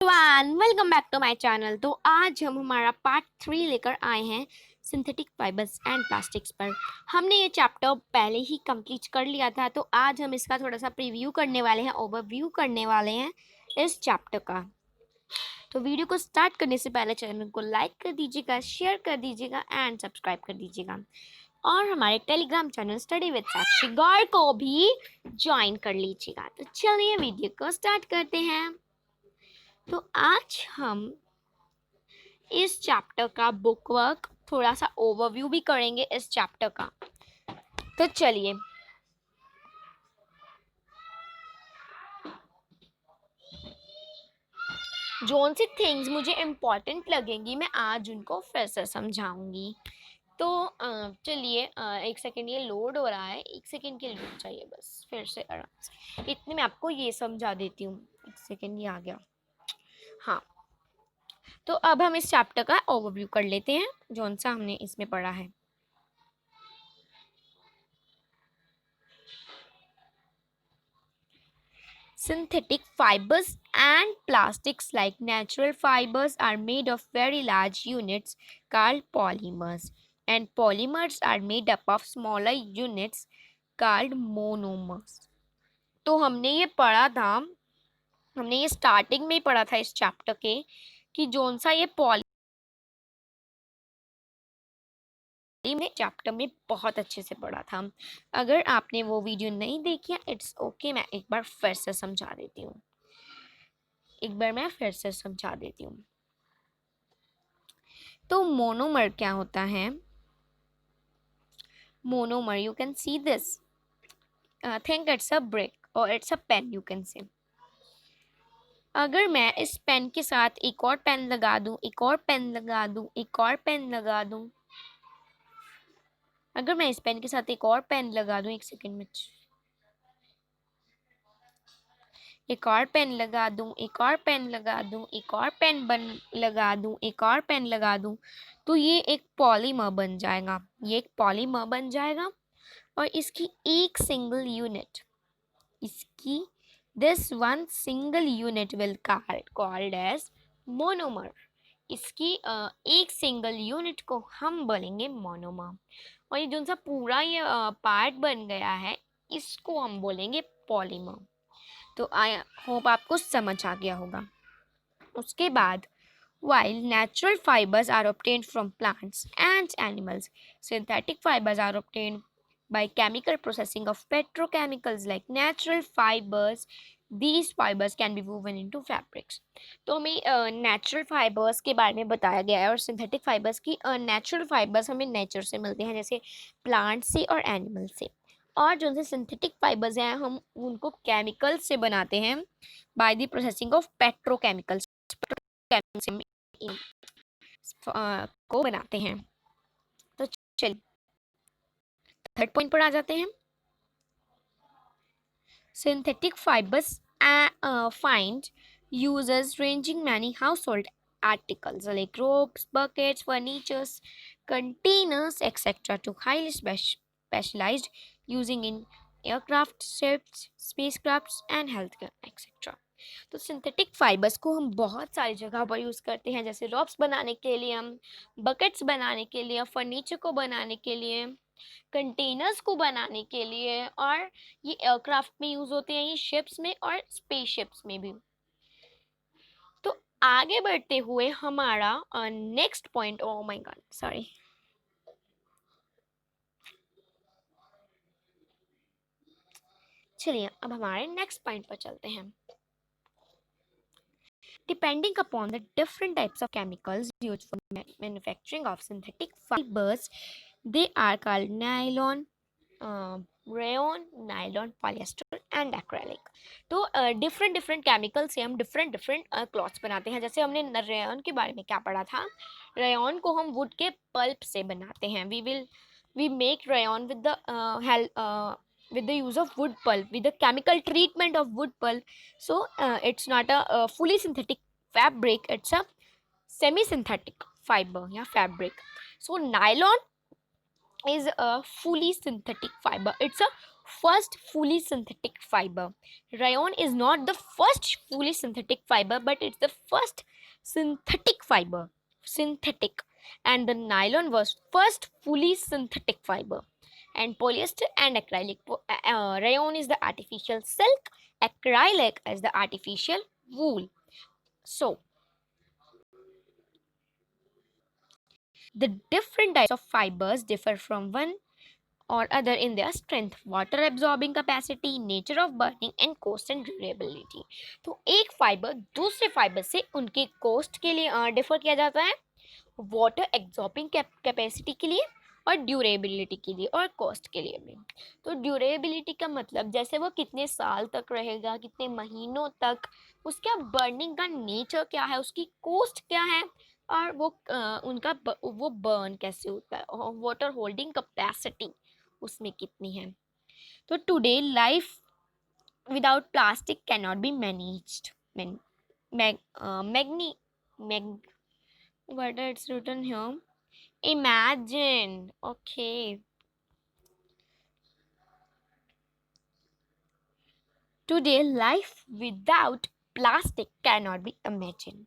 Everyone, welcome back to my channel. तो आज हम हमारा पार्ट 3 लेकर आए हैं सिंथेटिक फाइबर्स एंड प्लास्टिक्स पर। हमने ये चैप्टर पहले ही कंप्लीट कर लिया था, तो आज हम इसका थोड़ा सा प्रीव्यू करने वाले हैं, ओवरव्यू करने वाले हैं इस चैप्टर का। तो वीडियो को स्टार्ट करने से पहले चैनल को लाइक कर दीजिएगा, शेयर कर दीजिएगा एंड सब्सक्राइब कर दीजिएगा, और हमारे टेलीग्राम चैनल स्टडी विद साक्षी गौर को भी ज्वाइन कर लीजिएगा। तो चलिए वीडियो को स्टार्ट करते हैं। तो आज हम इस चैप्टर का बुक वर्क, थोड़ा सा ओवरव्यू भी करेंगे इस चैप्टर का। तो चलिए, जोन सी थिंग्स मुझे इम्पोर्टेंट लगेंगी मैं आज उनको फिर से समझाऊंगी। तो चलिए, एक सेकेंड, ये लोड हो रहा है, एक सेकेंड के लिए रुक जाइए बस, फिर से आराम से। इतने में आपको ये समझा देती हूँ। एक सेकेंड, ये आ गया। हाँ, तो अब हम इस चैप्टर का ओवरव्यू कर लेते हैं, जोन सा हमने इसमें पढ़ा है। Synthetic fibers and plastics like natural fibers are made of very large units called polymers, and polymers are made up of smaller units called monomers. तो हमने ये पढ़ा था, हमने ये स्टार्टिंग में ही पढ़ा था इस चैप्टर के, कि जोन सा ये पॉली में चैप्टर में बहुत अच्छे से पढ़ा था। अगर आपने वो वीडियो नहीं देखी है, इट्स ओके, मैं एक बार फिर से समझा देती हूँ। तो मोनोमर क्या होता है? Monomer, you can see this, think it's a brick और it's a pen, you can say. अगर मैं इस पेन के साथ एक और पेन लगा दूं, एक और पेन लगा दूं, एक और पेन लगा दूं, अगर मैं इस पेन के साथ एक और पेन लगा दूं, एक सेकेंड में, एक और पेन लगा दूं, एक और पेन लगा दूं, एक और पेन लगा दूं, एक और पेन लगा दूं, तो ये एक पॉलीमर बन जाएगा। ये एक पॉलीमर बन जाएगा और इसकी एक सिंगल यूनिट, इसकी this one single unit will called as monomer. इसकी एक सिंगल यूनिट को हम बोलेंगे मोनोमर, और ये जो सा पूरा ये पार्ट बन गया है, इसको हम बोलेंगे पॉलीमर। तो आई होप आपको समझ आ गया होगा। उसके बाद, while natural fibers are obtained from plants and animals, synthetic fibers are obtained by chemical processing of petrochemicals like natural fibers. These fibers can be woven into fabrics. तो हमें natural fibres के बारे में बताया गया है, और सिंथेटिक फाइबर्स की, नेचुरल फाइबर्स हमें नेचर से मिलते हैं, जैसे प्लांट से और एनिमल से, और जो से सिंथेटिक फाइबर्स हैं हम उनको केमिकल से बनाते हैं by the processing of petrochemicals को बनाते हैं। तो चलिए थर्ड पॉइंट पर आ जाते हैं। Synthetic fibres find uses ranging many household articles like ropes, buckets, furnitures, containers, etc. to highly specialized using in aircraft, ships, spacecrafts and healthcare, etc. तो synthetic fibres को हम बहुत सारी जगह पर यूज़ करते हैं, जैसे रॉप्स बनाने के लिए, हम बकेट्स बनाने के लिए, फर्नीचर को बनाने के लिए, कंटेनर्स को बनाने के लिए, और ये एयरक्राफ्ट में यूज़ होते हैं, ये शिप्स में और स्पेसशिप्स में भी। तो आगे बढ़ते हुए हमारा next point, oh my God sorry, चलिए अब हमारे नेक्स्ट पॉइंट पर चलते हैं। Depending upon the different types of chemicals used for manufacturing of synthetic fibers, they are called nylon, rayon, nylon, polyester and acrylic. तो डिफरेंट डिफरेंट केमिकल से हम different different clothes बनाते हैं। जैसे हमने रेयन के बारे में क्या पढ़ा था, रेयन को हम वुड के पल्प से बनाते हैं। We make rayon with the with the use of wood pulp, with the chemical treatment of wood pulp. So it's not a fully synthetic fabric, it's a semi synthetic fiber या fabric. So nylon is a fully synthetic fiber, it's a first fully synthetic fiber. Rayon is not the first fully synthetic fiber, but it's the first synthetic fiber. Synthetic. And the nylon was first fully synthetic fiber. And polyester and acrylic. Rayon is the artificial silk, acrylic is the artificial wool. So, the different types of fibers differ from one or other in their strength, water absorbing capacity, nature of burning and cost and durability. तो एक fibre दूसरे fibre से उनके coast के लिए differ किया जाता है, वाटर एब्जॉर्बिंग कैपेसिटी के लिए और ड्यूरेबिलिटी के लिए और कॉस्ट के लिए भी. तो ड्यूरेबिलिटी का मतलब जैसे वो कितने साल तक रहेगा, कितने महीनों तक, उसका बर्निंग का नेचर क्या है, उसकी कॉस्ट क्या है, और वो बर्न कैसे होता है, और वाटर होल्डिंग कैपेसिटी उसमें कितनी है. तो today life without plastic can not be managed. What it's written here? Imagine. Okay. Today, life without plastic cannot be imagined.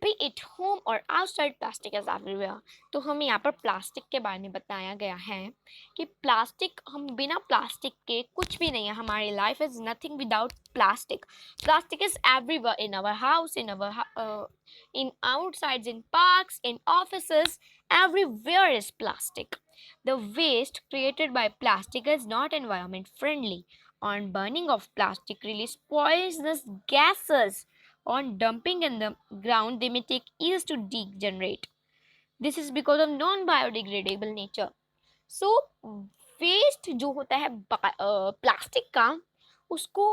Be it home or outside, plastic is everywhere. तो हमें यहाँ पर plastic के बारे में बताया गया है कि प्लास्टिक, हम बिना प्लास्टिक के कुछ भी नहीं है. हमारी life is nothing without plastic. Plastic is everywhere, in our house, in outsides, in parks, in offices, everywhere is plastic. The waste created by plastic is not environment friendly. On burning of plastic release poisonous gases. On dumping in the ground, they may take years to degenerate. This is because of non-biodegradable nature. So, waste जो होता है plastic का, उसको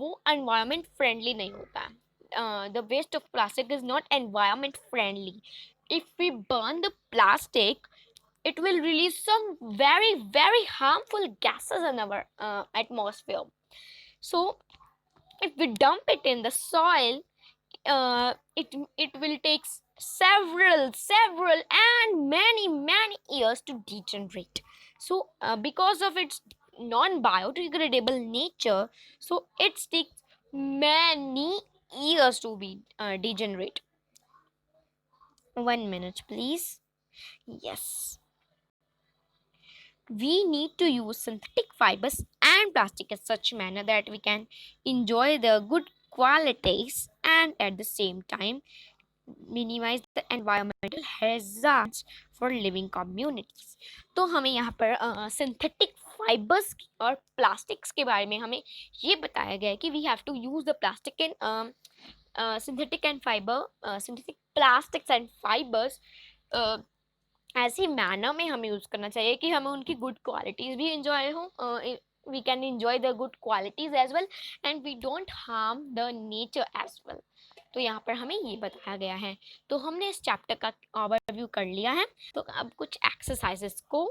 वो environment friendly नहीं होता है. The waste of plastic is not environment friendly. If we burn the plastic, it will release some very, very harmful gases in our atmosphere. So, if we dump it in the soil, it will take several and many years to degenerate. So because of its non biodegradable nature, so it takes many years to be degenerate. 1 minute please. Yes, we need to use synthetic fibers and plastic in such manner that we can enjoy the good qualities and at the same time minimize the environmental hazards for living communities. तो हमें यहाँ पर synthetic fibres और plastics के बारे में हमें ये बताया गया है कि we have to use the plastic and synthetic plastics and fibres ऐसी मैनर में हमें यूज़ करना चाहिए कि हमें उनकी गुड क्वालिटीज़ भी इंजॉय हो. We can enjoy the good qualities as well and we don't harm the nature as well. तो यहाँ पर हमें ये बताया गया है. तो हमने इस चैप्टर का ओवरव्यू कर लिया है. तो अब कुछ एक्सरसाइजेस को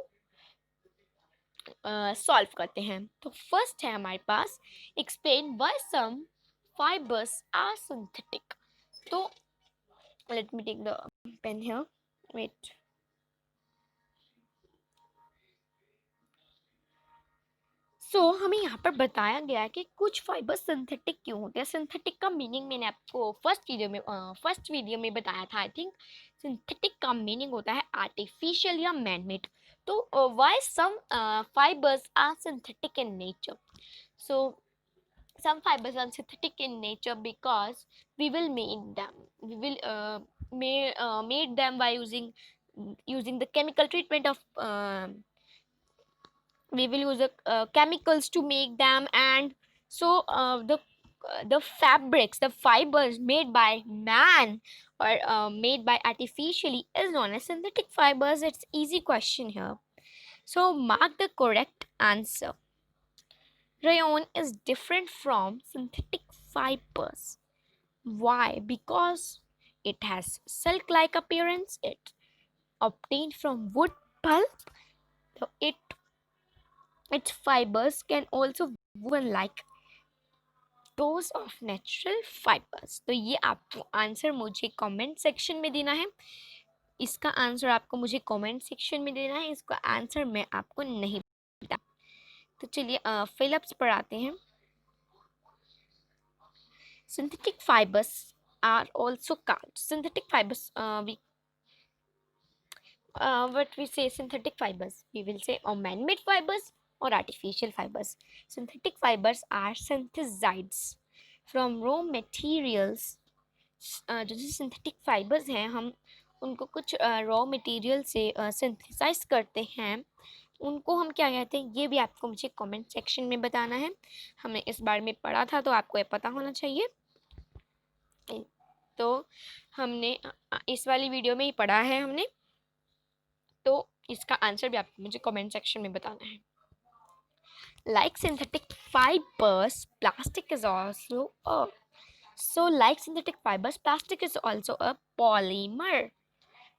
सॉल्व करते हैं. तो फर्स्ट है हमारे पास, explain why some fibres are synthetic. तो let me take the pen here. Wait. हमें यहाँ पर बताया गया है कि कुछ फाइबर सिंथेटिक क्यों होते हैं. सिंथेटिक का मीनिंग मैंने आपको फर्स्ट वीडियो में बताया था. आई थिंक सिंथेटिक का मीनिंग होता है आर्टिफिशियल या मैनमेड. तो why some fibres are synthetic in nature. So some fibers are synthetic in nature because we will made them by using the chemical treatment of we will use chemicals to make them. And so the fibers made by man or made by artificially is known as synthetic fibers. It's easy question here, so mark the correct answer. Rayon is different from synthetic fibers. Why? Because it has silk-like appearance. It obtained from wood pulp. So its fibers can also woven like those of natural fibers. तो ये आपको answer मुझे comment section में देना है. इसका answer आपको मुझे कमेंट सेक्शन में देना है. इसका आंसर मैं आपको नहीं बता. तो चलिए फिलिप्स पर आते हैं। Synthetic fibres are also called synthetic fibres what we say synthetic fibers, we will say or man-made fibers or artificial fibers. Synthetic fibers are synthesized from raw materials. जो सिंथेटिक फाइबर्स हैं हम उनको कुछ raw material से synthesise करते हैं, उनको हम क्या कहते हैं ये भी आपको मुझे कमेंट सेक्शन में बताना है। हमने इस बारे में पढ़ा था तो आपको ये पता होना चाहिए। तो हमने इस वाली वीडियो में ही पढ़ा है हमने, तो इसका आंसर भी आपको मुझे कमेंट सेक्शन में बताना है। Like synthetic fibers, plastic is also a like synthetic fibers, plastic is also a polymer.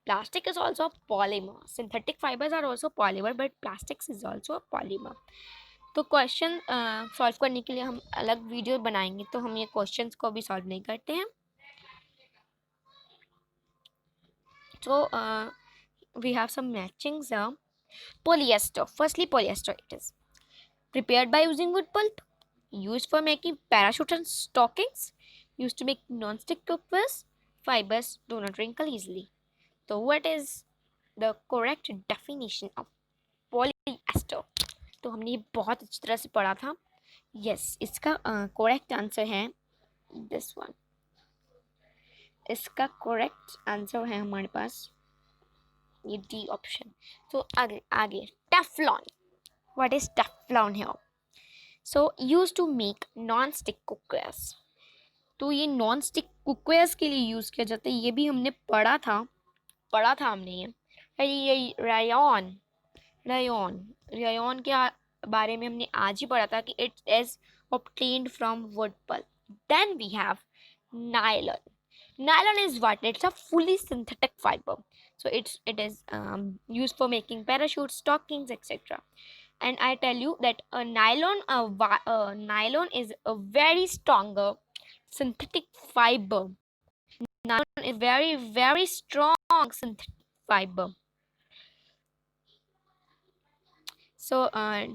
Plastic is also a polymer. Synthetic fibers are also polymer, but plastics is also a polymer. तो question solve करने के लिए हम अलग video बनाएंगे, तो हम ये क्वेश्चंस को भी सॉल्व नहीं करते हैं। So we have some matchings. Polyester. Firstly, polyester it is prepared by using wood pulp, used for making parachutes and stockings, used to make non-stick cookwares. Fibers do not wrinkle easily. So what is the correct definition of polyester? तो हमने ये बहुत अच्छी तरह से पढ़ा था। Yes, इसका करेक्ट आंसर है दिस वन। इसका करेक्ट आंसर है हमारे पास ये डी ऑप्शन। तो आगे आगे Teflon. What is Teflon here? So used to make non stick cookwares. तो ये नॉन स्टिक कुकवेयर्स के लिए यूज़ किया जाता है, ये भी हमने पढ़ा था हमने ये रायन रायन रायन के बारे में हमने आज ही पढ़ा था कि it is obtained from wood pulp. Then we have nylon. Nylon is what? It's a fully synthetic fiber. So it is used for making parachutes, stockings, etc. And I tell you that nylon is a very stronger synthetic fiber. Nylon is very very strong synthetic fiber. So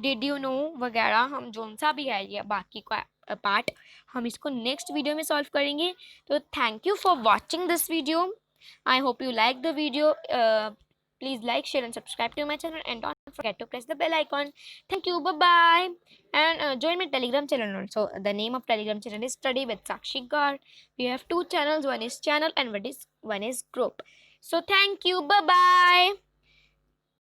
did you know वगैरह हम zone सा भी है ये बाकी का part हम इसको नेक्स्ट वीडियो में सॉल्व करेंगे। तो thank you for watching this video. I hope you like the video. Please like share and subscribe to my channel and don't forget to press the bell icon. Thank you, bye bye. And join my telegram channel also. The name of telegram channel is Study with Sakshi Gar. We have two channels, one is channel and one is group. So thank you, bye bye.